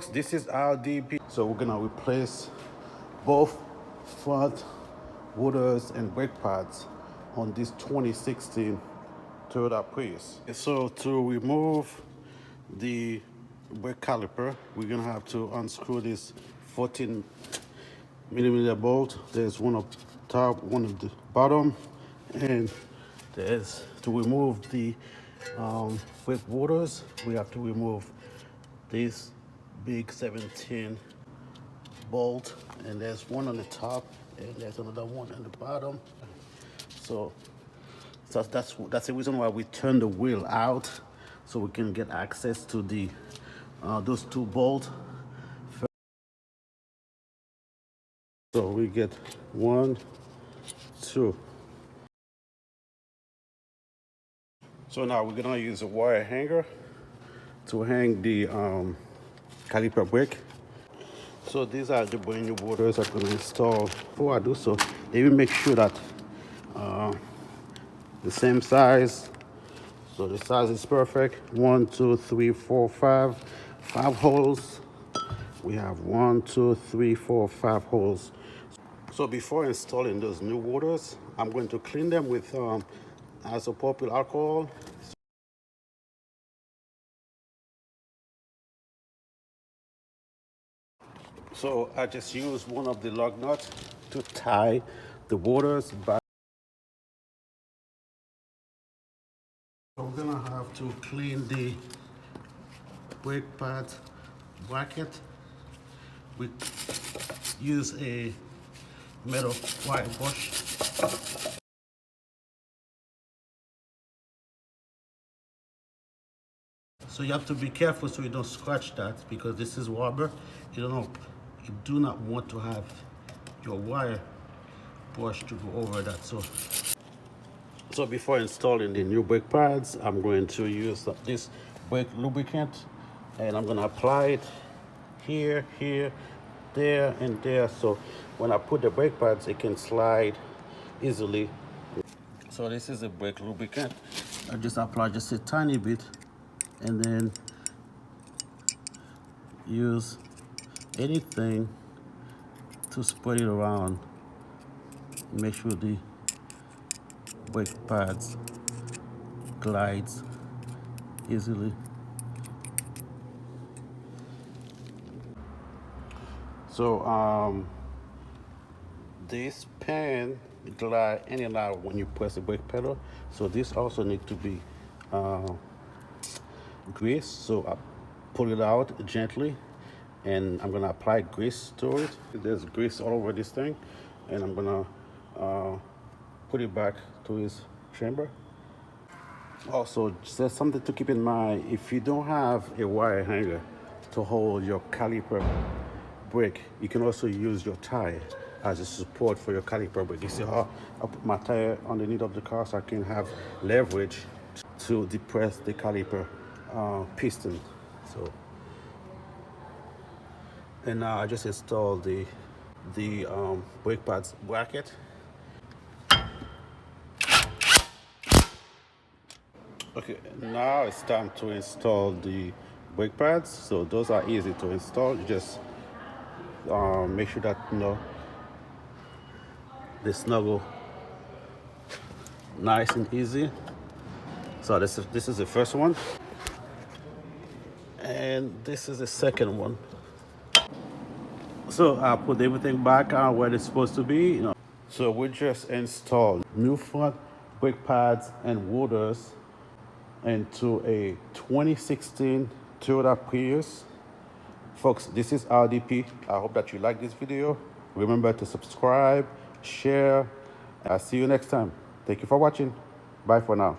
This is our DP. So we're gonna replace both front rotors and brake pads on this 2016 Toyota Prius. So to remove the brake caliper, we're gonna have to unscrew this 14mm bolt. There's one up top, one at the bottom, and there's to remove the brake rotors. We have to remove this big 17 bolt, and there's one on the top, and there's another one on the bottom. So that's the reason why we turn the wheel out, so we can get access to the those two bolts. So we get 1, 2. So now we're gonna use a wire hanger to hang the caliper brake. So these are the brand new rotors I'm gonna install. Before I do so, they will make sure that the same size. So the size is perfect. 1, 2, 3, 4, 5. 5 holes. We have 1, 2, 3, 4, 5 holes. So before installing those new rotors, I'm going to clean them with isopropyl alcohol. So I just use one of the lug nuts to tie the rotors back. So we're gonna have to clean the brake pad bracket. We use a metal wire brush. So you have to be careful so you don't scratch that, because this is rubber. You do not want to have your wire brush to go over that. So before installing the new brake pads, I'm going to use this brake lubricant, and I'm going to apply it here, there, and there. So when I put the brake pads, it can slide easily. So this is a brake lubricant. I just apply just a tiny bit, and then use anything to spread it around. Make sure the brake pads glides easily. So this pan glide in and out when you press the brake pedal. So this also needs to be grease. So I pull it out gently, and I'm gonna apply grease to it. There's grease all over this thing, and I'm gonna put it back to its chamber. Also, there's something to keep in mind. If you don't have a wire hanger to hold your caliper brake, you can also use your tire as a support for your caliper brake. You see how I put my tire underneath of the car so I can have leverage to depress the caliper piston. So, and now I just installed the brake pads bracket. Okay, now it's time to install the brake pads. So those are easy to install. You just make sure that they snuggle nice and easy. So this is the first one, and this is the second one. So I put everything back where it's supposed to be. So we just installed new front brake pads and rotors into a 2016 Toyota Prius. Folks, this is RDP. I hope that you like this video. Remember to subscribe, share. I'll see you next time. Thank you for watching. Bye for now.